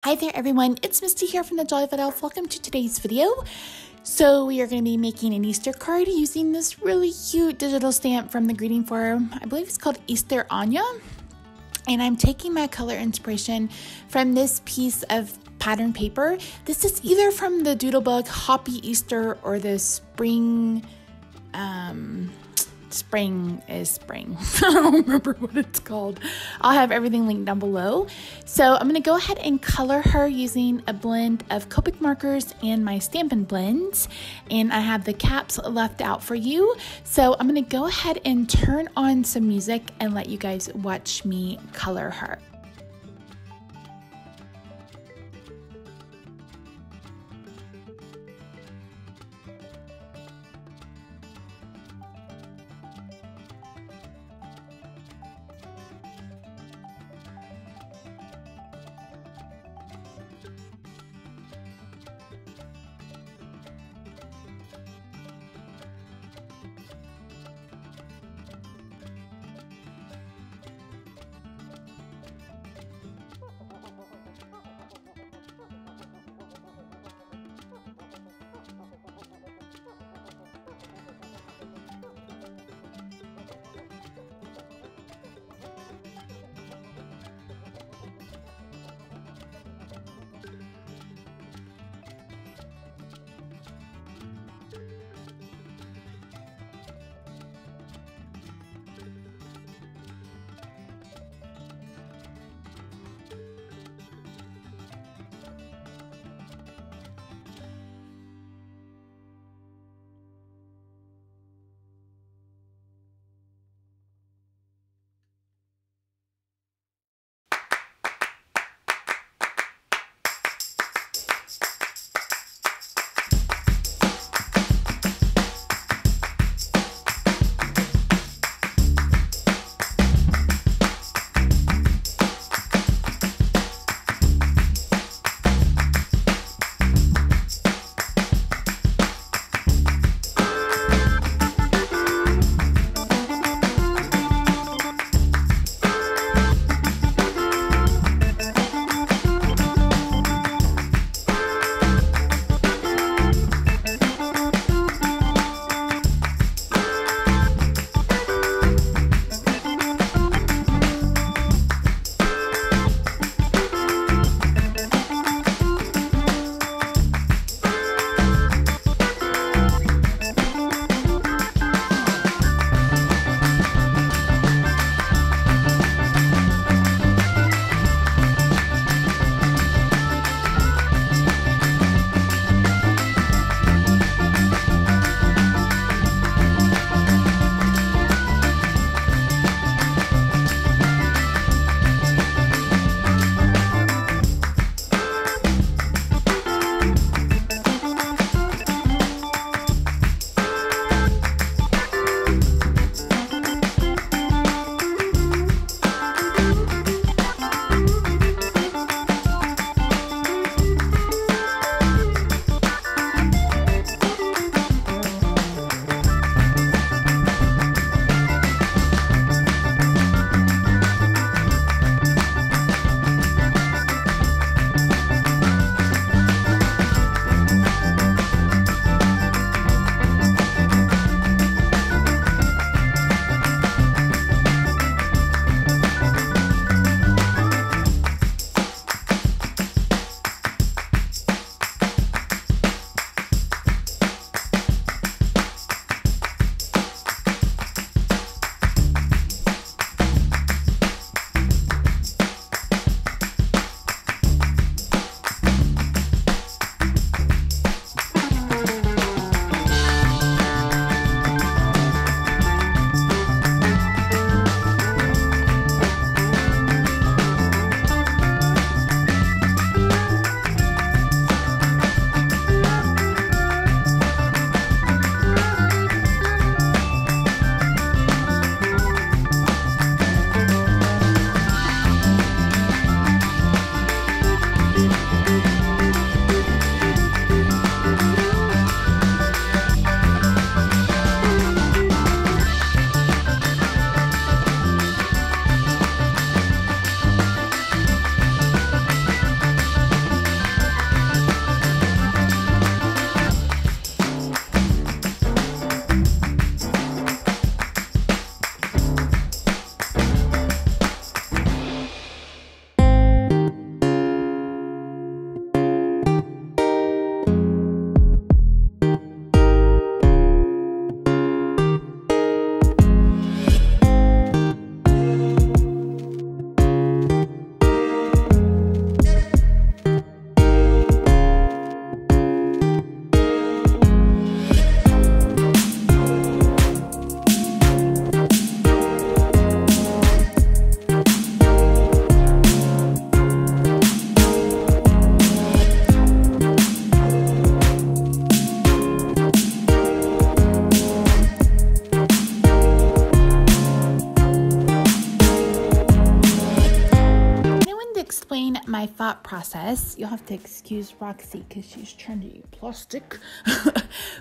Hi there everyone, it's Misty here from TheJollyFatElf. Welcome to today's video. So we are going to be making an Easter card using this really cute digital stamp from the greeting forum. I believe it's called Easter Anya. And I'm taking my color inspiration from this piece of pattern paper. This is either from the Doodlebug Hoppy Easter or the Spring is spring. I don't remember what it's called. I'll have everything linked down below. So I'm going to go ahead and color her using a blend of Copic markers and my Stampin' Blends. And I have the caps left out for you. So I'm going to go ahead and turn on some music and let you guys watch me color her. thought process, you'll have to excuse Roxy because she's trying to eat plastic,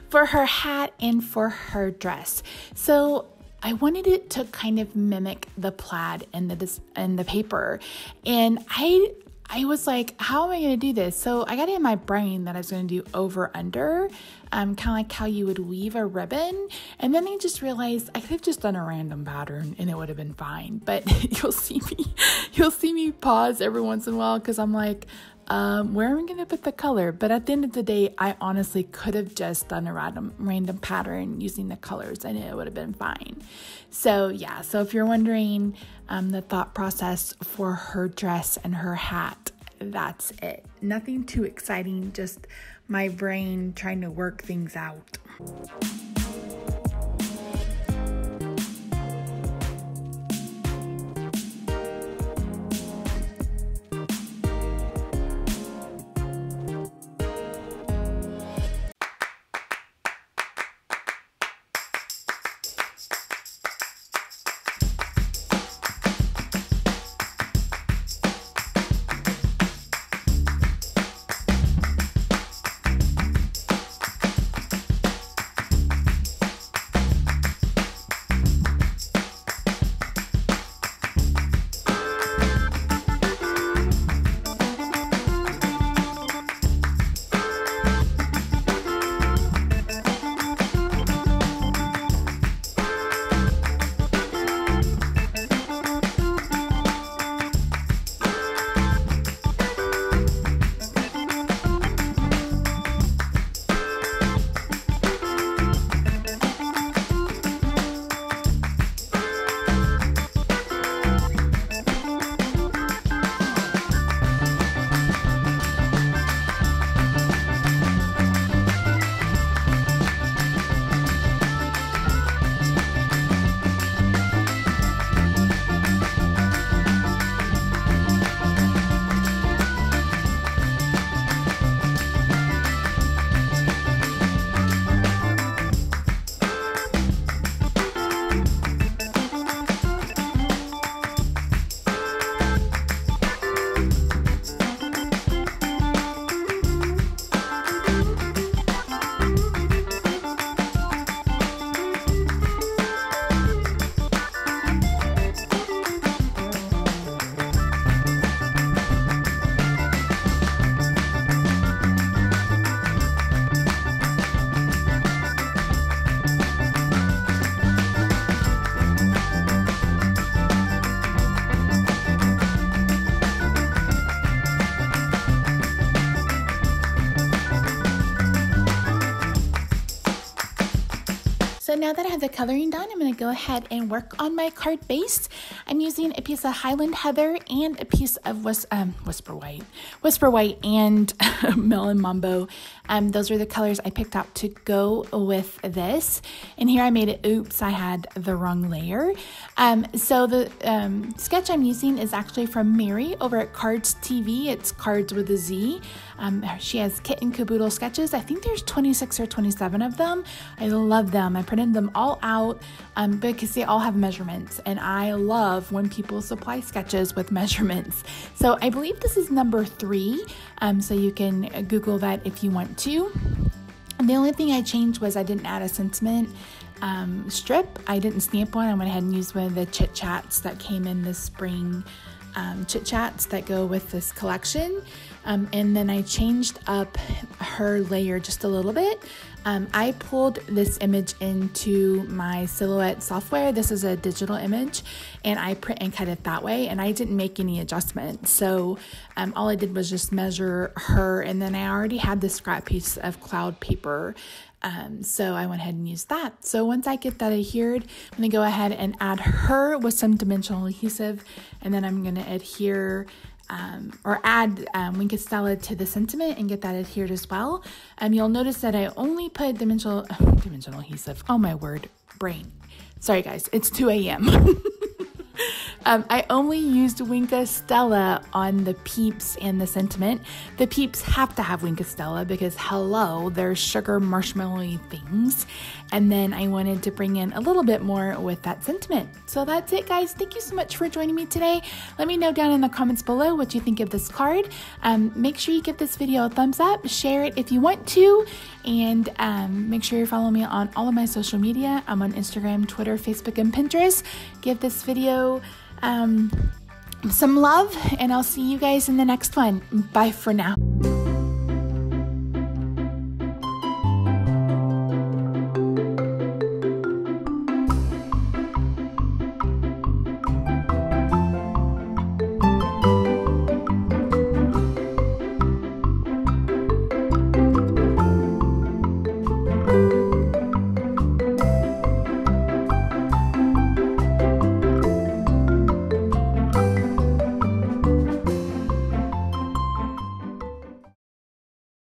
for her hat and for her dress. So I wanted it to kind of mimic the plaid and the paper. And I was like, how am I going to do this? So I got it in my brain that I was going to do over under, kind of like how you would weave a ribbon. And then I just realized I could have just done a random pattern and it would have been fine. But you'll see me pause every once in a while because I'm like, where am I going to put the color? But at the end of the day, I honestly could have just done a random pattern using the colors and it would have been fine. So yeah, so if you're wondering the thought process for her dress and her hat, that's it. Nothing too exciting, just my brain trying to work things out. So now that I have the coloring done, I'm going to go ahead and work on my card base. I'm using a piece of Highland Heather and a piece of Whisper White and Melon Mambo. Those are the colors I picked out to go with this. And here I made it, oops, I had the wrong layer. So the sketch I'm using is actually from Mary over at Cards TV. It's Cards with a Z. She has kitten caboodle sketches. I think there's 26 or 27 of them. I love them. I printed them all out because they all have measurements, and I love when people supply sketches with measurements. So I believe this is number 3, so you can Google that if you want to. And the only thing I changed was I didn't add a sentiment strip. I didn't stamp one. I went ahead and used one of the Chit Chats that came in this spring, Chit Chats that go with this collection. And then I changed up her layer just a little bit. I pulled this image into my Silhouette software. This is a digital image, and I print and cut it that way, and I didn't make any adjustments. So all I did was just measure her, and then I already had this scrap piece of cloud paper. So I went ahead and used that. So once I get that adhered, I'm going to go ahead and add her with some dimensional adhesive, and then I'm going to adhere or add Wink of Stella to the sentiment and get that adhered as well. You'll notice that I only put dimensional adhesive. Oh my word, brain. Sorry guys, it's 2 a.m. I only used Wink of Stella on the peeps and the sentiment. The peeps have to have Wink of Stella because hello, they're sugar marshmallowy things. And then I wanted to bring in a little bit more with that sentiment. So that's it, guys. Thank you so much for joining me today. Let me know down in the comments below what you think of this card. Make sure you give this video a thumbs up, share it if you want to, and make sure you follow me on all of my social media. I'm on Instagram, Twitter, Facebook, and Pinterest. Give this video some love, and I'll see you guys in the next one. Bye for now.